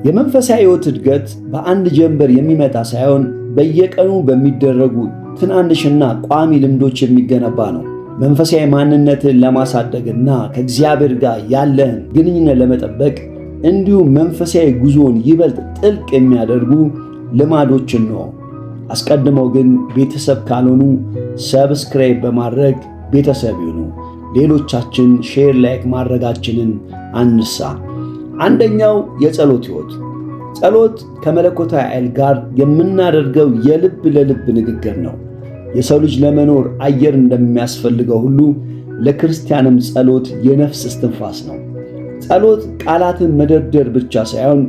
የመንፈሳዊ ሕይወት እድገት በአንድ ጀንበር የሚመጣ ሳይሆን በየቀኑ በሚደረጉ ትናንሽና ቋሚ ልምዶች የሚገነባ ነው። መንፈሳዊ ማንነትን ለማሳደግና ከእግዚአብሔር ጋር ያለህን ግንኙነት ለመጠበቅ እንዲሁም መንፈሳዊ ጉዞን ይበልጥ ጥልቅ የሚያደርጉ ልማዶችን ነው። አስቀድመው ግን ቤተሰብ ካልሆኑ ሰብስክራይብ በማድረግ ቤተሰብ ይሁኑ። ሌሎቻችን ሼር፣ ላይክ ማድረጋችንን አንርሳ። አንደኛው የጸሎት ሕይወት። ጸሎት ከመለኮታዊ ኃይል ጋር የምናደርገው የልብ ለልብ ንግግር ነው። የሰው ልጅ ለመኖር አየር እንደሚያስፈልገው ሁሉ ለክርስቲያንም ጸሎት የነፍስ እስትንፋስ ነው። ጸሎት ቃላትን መደርደር ብቻ ሳይሆን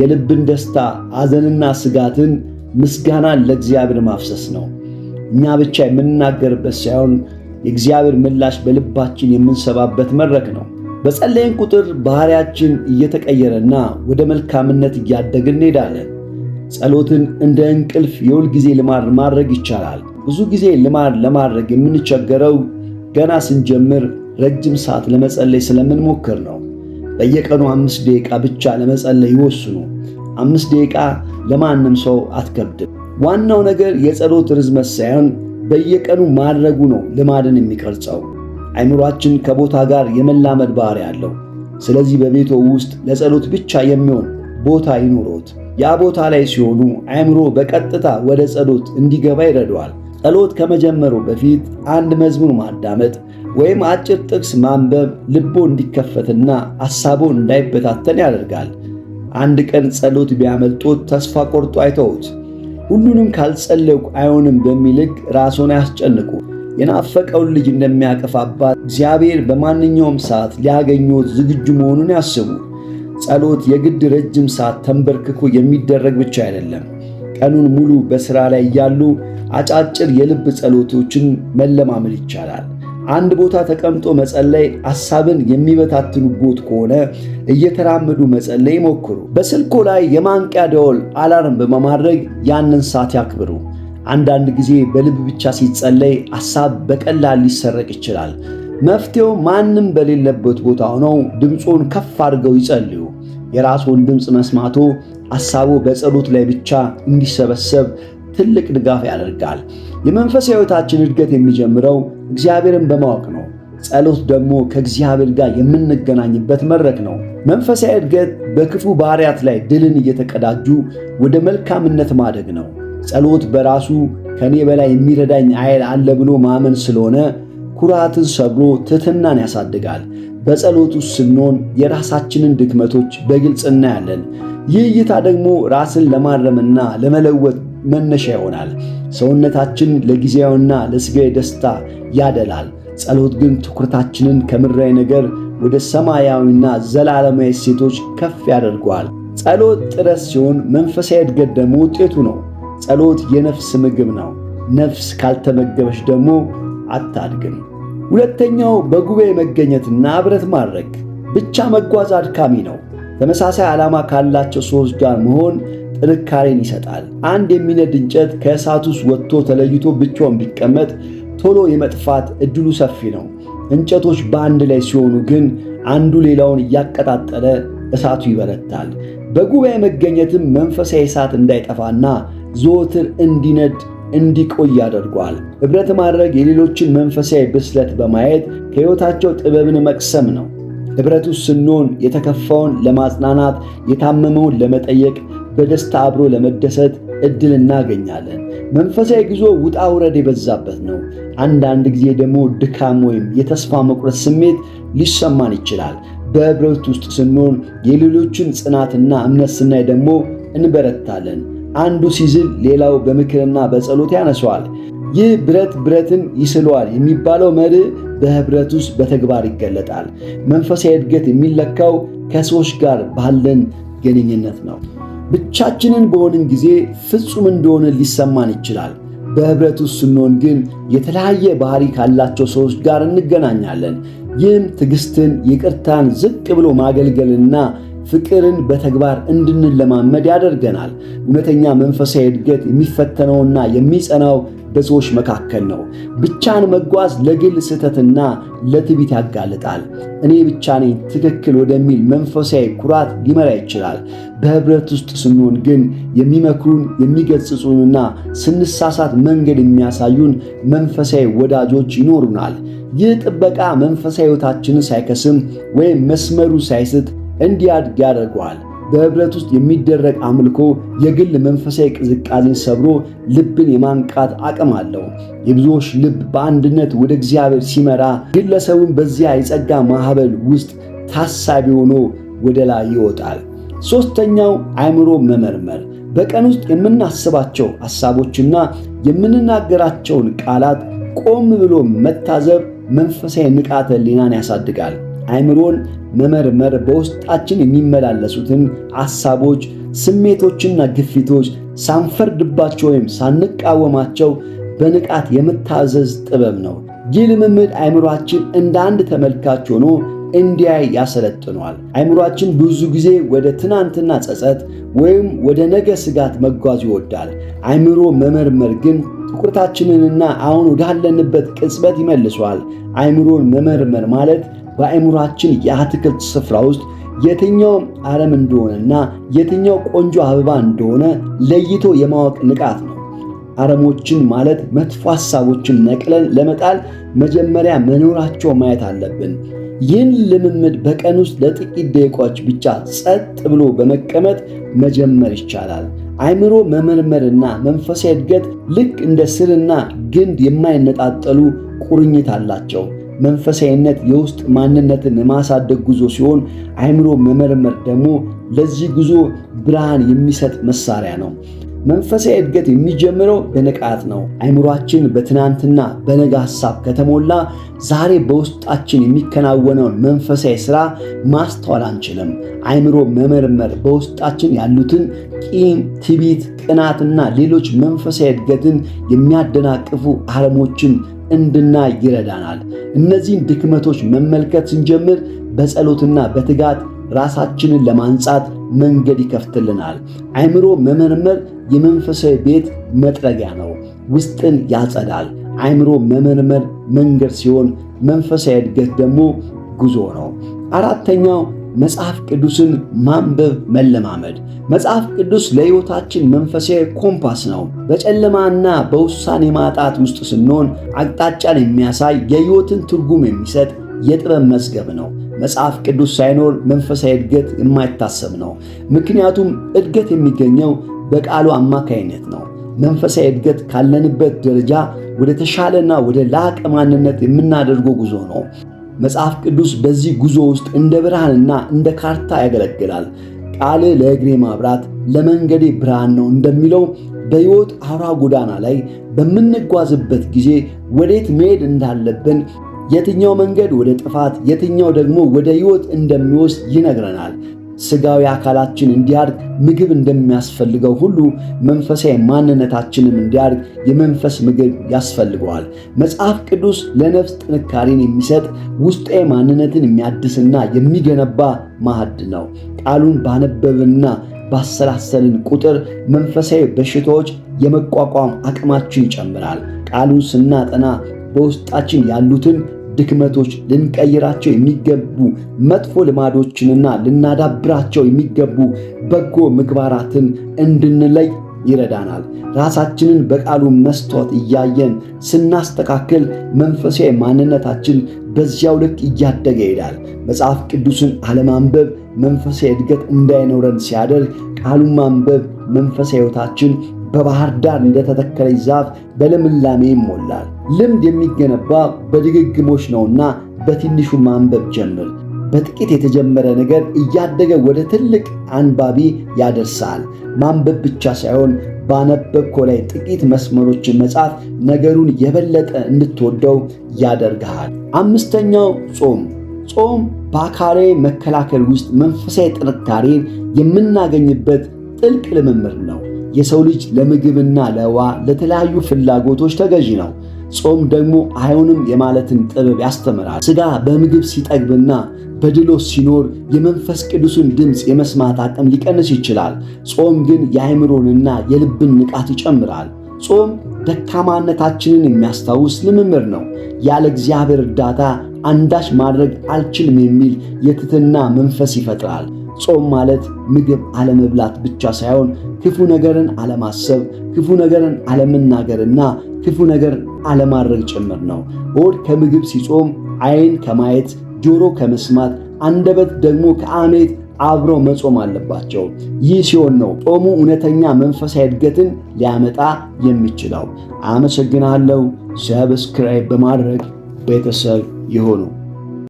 የልብን ደስታ፣ ሐዘንና ስጋትን፣ ምስጋናን ለእግዚአብሔር ማፍሰስ ነው። እኛ ብቻ የምንናገርበት ሳይሆን የእግዚአብሔር ምላሽ በልባችን የምንሰባበት መድረክ ነው። በጸለይን ቁጥር ባህሪያችን እየተቀየረና ወደ መልካምነት እያደግን እንሄዳለን። ጸሎትን እንደ እንቅልፍ የሁል ጊዜ ልማድ ማድረግ ይቻላል። ብዙ ጊዜ ልማድ ለማድረግ የምንቸገረው ገና ስንጀምር ረጅም ሰዓት ለመጸለይ ስለምንሞክር ነው። በየቀኑ 5 ደቂቃ ብቻ ለመጸለይ ይወስኑ። 5 ደቂቃ ለማንም ሰው አትከብድም። ዋናው ነገር የጸሎት ርዝመት ሳይሆን በየቀኑ ማድረጉ ነው ልማድን የሚቀርጸው። አይምሮአችን ከቦታ ጋር የመላመድ ባህሪ አለው። ስለዚህ በቤቶ ውስጥ ለጸሎት ብቻ የሚሆን ቦታ ይኑሮት። ያ ቦታ ላይ ሲሆኑ አይምሮ በቀጥታ ወደ ጸሎት እንዲገባ ይረዳዋል። ጸሎት ከመጀመሩ በፊት አንድ መዝሙር ማዳመጥ ወይም አጭር ጥቅስ ማንበብ ልቦ እንዲከፈትና ሐሳቦ እንዳይበታተን ያደርጋል። አንድ ቀን ጸሎት ቢያመልጦት ተስፋ ቆርጦ አይተውት። ሁሉንም ካልጸለይኩ አይሆንም በሚል ሕግ ራስዎን አያስጨንቁ። የናፈቀውን ልጅ እንደሚያቅፍ አባት እግዚአብሔር በማንኛውም ሰዓት ሊያገኙት ዝግጁ መሆኑን ያስቡ። ጸሎት የግድ ረጅም ሰዓት ተንበርክኮ የሚደረግ ብቻ አይደለም። ቀኑን ሙሉ በሥራ ላይ እያሉ አጫጭር የልብ ጸሎቶችን መለማመድ ይቻላል። አንድ ቦታ ተቀምጦ መጸለይ ሐሳብን የሚበታትኑቦት ከሆነ እየተራመዱ መጸለይ ይሞክሩ። በስልኮ ላይ የማንቂያ ደወል አላርም በማድረግ ያንን ሰዓት ያክብሩ። አንዳንድ ጊዜ በልብ ብቻ ሲጸለይ ሐሳብ በቀላል ሊሰረቅ ይችላል። መፍትሄው ማንም በሌለበት ቦታ ሆነው ድምፆን ከፍ አድርገው ይጸልዩ። የራስዎን ድምፅ መስማቶ ሐሳቡ በጸሎት ላይ ብቻ እንዲሰበሰብ ትልቅ ድጋፍ ያደርጋል። የመንፈሳዊ ሕይወታችን እድገት የሚጀምረው እግዚአብሔርን በማወቅ ነው። ጸሎት ደግሞ ከእግዚአብሔር ጋር የምንገናኝበት መድረክ ነው። መንፈሳዊ እድገት በክፉ ባህሪያት ላይ ድልን እየተቀዳጁ ወደ መልካምነት ማደግ ነው። ጸሎት በራሱ ከኔ በላይ የሚረዳኝ ኃይል አለ ብሎ ማመን ስለሆነ ኩራትን ሰብሮ ትሕትናን ያሳድጋል። በጸሎት ውስጥ ስንሆን የራሳችንን ድክመቶች በግልጽ እናያለን። ይህ እይታ ደግሞ ራስን ለማረምና ለመለወጥ መነሻ ይሆናል። ሰውነታችን ለጊዜያዊና ለሥጋዊ ደስታ ያደላል። ጸሎት ግን ትኩረታችንን ከምድራዊ ነገር ወደ ሰማያዊና ዘላለማዊ እሴቶች ከፍ ያደርገዋል። ጸሎት ጥረት ሲሆን መንፈሳዊ እድገት ደግሞ ውጤቱ ነው። ጸሎት የነፍስ ምግብ ነው። ነፍስ ካልተመገበች ደግሞ አታድግም። ሁለተኛው በጉባኤ መገኘትና ኅብረት ማድረግ። ብቻ መጓዝ አድካሚ ነው። ተመሳሳይ ዓላማ ካላቸው ሰዎች ጋር መሆን ጥንካሬን ይሰጣል። አንድ የሚነድ እንጨት ከእሳት ውስጥ ወጥቶ ተለይቶ ብቻውን ቢቀመጥ ቶሎ የመጥፋት ዕድሉ ሰፊ ነው። እንጨቶች በአንድ ላይ ሲሆኑ ግን አንዱ ሌላውን እያቀጣጠለ እሳቱ ይበረታል። በጉባኤ መገኘትም መንፈሳዊ እሳት እንዳይጠፋና ዘወትር እንዲቆይ ያደርገዋል። ኅብረት ማድረግ የሌሎችን መንፈሳዊ ብስለት በማየት ከሕይወታቸው ጥበብን መቅሰም ነው። ኅብረት ውስጥ ስንሆን የተከፋውን ለማጽናናት፣ የታመመውን ለመጠየቅ፣ በደስታ አብሮ ለመደሰት ዕድል እናገኛለን። መንፈሳዊ ጉዞ ውጣ ውረድ የበዛበት ነው። አንዳንድ ጊዜ ደግሞ ድካም ወይም የተስፋ መቁረጥ ስሜት ሊሰማን ይችላል። በኅብረት ውስጥ ስንሆን የሌሎችን ጽናትና እምነት ስናይ ደግሞ እንበረታለን። አንዱ ሲዝል ሌላው በምክርና በጸሎት ያነሰዋል። ይህ ብረት ብረትን ይስለዋል የሚባለው መርህ በኅብረት ውስጥ በተግባር ይገለጣል። መንፈሳዊ እድገት የሚለካው ከሰዎች ጋር ባለን ግንኙነት ነው። ብቻችንን በሆንን ጊዜ ፍጹም እንደሆነ ሊሰማን ይችላል። በኅብረት ውስጥ ስንሆን ግን የተለያየ ባህሪ ካላቸው ሰዎች ጋር እንገናኛለን። ይህም ትዕግስትን፣ ይቅርታን፣ ዝቅ ብሎ ማገልገልና ፍቅርን በተግባር እንድንለማመድ ያደርገናል። እውነተኛ መንፈሳዊ እድገት የሚፈተነውና የሚጸናው በሰዎች መካከል ነው። ብቻን መጓዝ ለግል ስህተትና ለትዕቢት ያጋልጣል። እኔ ብቻ ነኝ ትክክል ወደሚል መንፈሳዊ ኩራት ሊመራ ይችላል። በህብረት ውስጥ ስንሆን ግን የሚመክሩን፣ የሚገስጹንና ስንሳሳት መንገድ የሚያሳዩን መንፈሳዊ ወዳጆች ይኖሩናል። ይህ ጥበቃ መንፈሳዊ ሕይወታችንን ሳይከስም ወይም መስመሩ ሳይስት እንዲያድግ ያደርገዋል። በህብረት ውስጥ የሚደረግ አምልኮ የግል መንፈሳዊ ቅዝቃዜን ሰብሮ ልብን የማንቃት አቅም አለው። የብዙዎች ልብ በአንድነት ወደ እግዚአብሔር ሲመራ ግለሰቡን በዚያ የጸጋ ማዕበል ውስጥ ታሳቢ ሆኖ ወደ ላይ ይወጣል። ሦስተኛው አእምሮ መመርመር። በቀን ውስጥ የምናስባቸው ሐሳቦችና የምንናገራቸውን ቃላት ቆም ብሎ መታዘብ መንፈሳዊ ንቃተ ሕሊናን ያሳድጋል። አእምሮን መመርመር በውስጣችን የሚመላለሱትን ሐሳቦች፣ ስሜቶችና ግፊቶች ሳንፈርድባቸው ወይም ሳንቃወማቸው በንቃት የመታዘዝ ጥበብ ነው። ይህ ልምምድ አእምሮአችን እንደ አንድ ተመልካች ሆኖ እንዲያይ ያሰለጥነዋል። አእምሮአችን ብዙ ጊዜ ወደ ትናንትና ጸጸት ወይም ወደ ነገ ስጋት መጓዝ ይወዳል። አእምሮ መመርመር ግን ትኩረታችንንና አሁን ወዳለንበት ቅጽበት ይመልሰዋል። አእምሮን መመርመር ማለት በአእምሮአችን የአትክልት ስፍራ ውስጥ የትኛው አረም እንደሆነና የትኛው ቆንጆ አበባ እንደሆነ ለይቶ የማወቅ ንቃት ነው። አረሞችን ማለት መጥፎ ሐሳቦችን ነቅለን ለመጣል መጀመሪያ መኖራቸው ማየት አለብን። ይህን ልምምድ በቀን ውስጥ ለጥቂት ደቂቃዎች ብቻ ጸጥ ብሎ በመቀመጥ መጀመር ይቻላል። አእምሮ መመርመርና መንፈሳዊ እድገት ልክ እንደ ስርና ግንድ የማይነጣጠሉ ቁርኝት አላቸው። መንፈሳዊነት የውስጥ ማንነትን የማሳደግ ጉዞ ሲሆን፣ አእምሮ መመርመር ደግሞ ለዚህ ጉዞ ብርሃን የሚሰጥ መሳሪያ ነው። መንፈሳዊ እድገት የሚጀምረው በንቃት ነው። አእምሮአችን በትናንትና በነገ ሐሳብ ከተሞላ ዛሬ በውስጣችን የሚከናወነውን መንፈሳዊ ሥራ ማስተዋል አንችልም። አእምሮ መመርመር በውስጣችን ያሉትን ቂም፣ ትዕቢት፣ ቅናትና ሌሎች መንፈሳዊ እድገትን የሚያደናቅፉ አረሞችን እንድናይ ይረዳናል። እነዚህን ድክመቶች መመልከት ስንጀምር በጸሎትና በትጋት ራሳችንን ለማንጻት መንገድ ይከፍትልናል። አእምሮ መመርመር የመንፈሳዊ ቤት መጥረጊያ ነው። ውስጥን ያጸዳል። አእምሮ መመርመር መንገድ ሲሆን፣ መንፈሳዊ እድገት ደግሞ ጉዞ ነው። አራተኛው መጽሐፍ ቅዱስን ማንበብ መለማመድ። መጽሐፍ ቅዱስ ለሕይወታችን መንፈሳዊ ኮምፓስ ነው። በጨለማና በውሳኔ ማጣት ውስጥ ስንሆን አቅጣጫን የሚያሳይ የሕይወትን ትርጉም የሚሰጥ የጥበብ መዝገብ ነው። መጽሐፍ ቅዱስ ሳይኖር መንፈሳዊ እድገት የማይታሰብ ነው። ምክንያቱም እድገት የሚገኘው በቃሉ አማካይነት ነው። መንፈሳዊ እድገት ካለንበት ደረጃ ወደ ተሻለና ወደ ላቀ ማንነት የምናደርገው ጉዞ ነው። መጽሐፍ ቅዱስ በዚህ ጉዞ ውስጥ እንደ ብርሃንና እንደ ካርታ ያገለግላል። ቃል ለእግሬ ማብራት ለመንገዴ ብርሃን ነው እንደሚለው በሕይወት አውራ ጎዳና ላይ በምንጓዝበት ጊዜ ወዴት መሄድ እንዳለብን፣ የትኛው መንገድ ወደ ጥፋት፣ የትኛው ደግሞ ወደ ሕይወት እንደሚወስድ ይነግረናል። ሥጋዊ አካላችን እንዲያድግ ምግብ እንደሚያስፈልገው ሁሉ መንፈሳዊ ማንነታችንም እንዲያድግ የመንፈስ ምግብ ያስፈልገዋል። መጽሐፍ ቅዱስ ለነፍስ ጥንካሬን የሚሰጥ ውስጣዊ ማንነትን የሚያድስና የሚገነባ ማዕድ ነው። ቃሉን ባነበብንና ባሰላሰልን ቁጥር መንፈሳዊ በሽታዎች የመቋቋም አቅማችን ይጨምራል። ቃሉን ስናጠና በውስጣችን ያሉትን ድክመቶች፣ ልንቀይራቸው የሚገቡ መጥፎ ልማዶችንና ልናዳብራቸው የሚገቡ በጎ ምግባራትን እንድንለይ ይረዳናል። ራሳችንን በቃሉ መስታወት እያየን ስናስተካክል መንፈሳዊ ማንነታችን በዚያው ልክ እያደገ ይሄዳል። መጽሐፍ ቅዱስን አለማንበብ መንፈሳዊ እድገት እንዳይኖረን ሲያደርግ፣ ቃሉን ማንበብ መንፈሳዊ ሕይወታችን በባህር ዳር እንደተተከለች ዛፍ በልምላሜ ይሞላል። ልምድ የሚገነባ በድግግሞሽ ነውና በትንሹ ማንበብ ጀምር። በጥቂት የተጀመረ ነገር እያደገ ወደ ትልቅ አንባቢ ያደርሳል። ማንበብ ብቻ ሳይሆን ባነበብከው ላይ ጥቂት መስመሮችን መጻፍ ነገሩን የበለጠ እንድትወደው ያደርግሃል። አምስተኛው ጾም። ጾም በአካላዊ መከላከል ውስጥ መንፈሳዊ ጥንካሬን የምናገኝበት ጥልቅ ልምምድ ነው። የሰው ልጅ ለምግብና ለውሃ ለተለያዩ ፍላጎቶች ተገዢ ነው። ጾም ደግሞ አይሆንም የማለትን ጥበብ ያስተምራል። ሥጋ በምግብ ሲጠግብና በድሎት ሲኖር የመንፈስ ቅዱስን ድምፅ የመስማት አቅም ሊቀንስ ይችላል። ጾም ግን የአእምሮንና የልብን ንቃት ይጨምራል። ጾም ደካማነታችንን የሚያስታውስ ልምምድ ነው። ያለ እግዚአብሔር እርዳታ አንዳች ማድረግ አልችልም የሚል የትሕትና መንፈስ ይፈጥራል። ጾም ማለት ምግብ አለመብላት ብቻ ሳይሆን ክፉ ነገርን አለማሰብ፣ ክፉ ነገርን አለመናገርና ክፉ ነገር አለማድረግ ጭምር ነው። ሆድ ከምግብ ሲጾም ዓይን ከማየት፣ ጆሮ ከመስማት፣ አንደበት ደግሞ ከአሜት አብረው መጾም አለባቸው። ይህ ሲሆን ነው ጾሙ እውነተኛ መንፈሳዊ እድገትን ሊያመጣ የሚችለው። አመሰግናለሁ። ሰብስክራይብ በማድረግ ቤተሰብ ይሁኑ።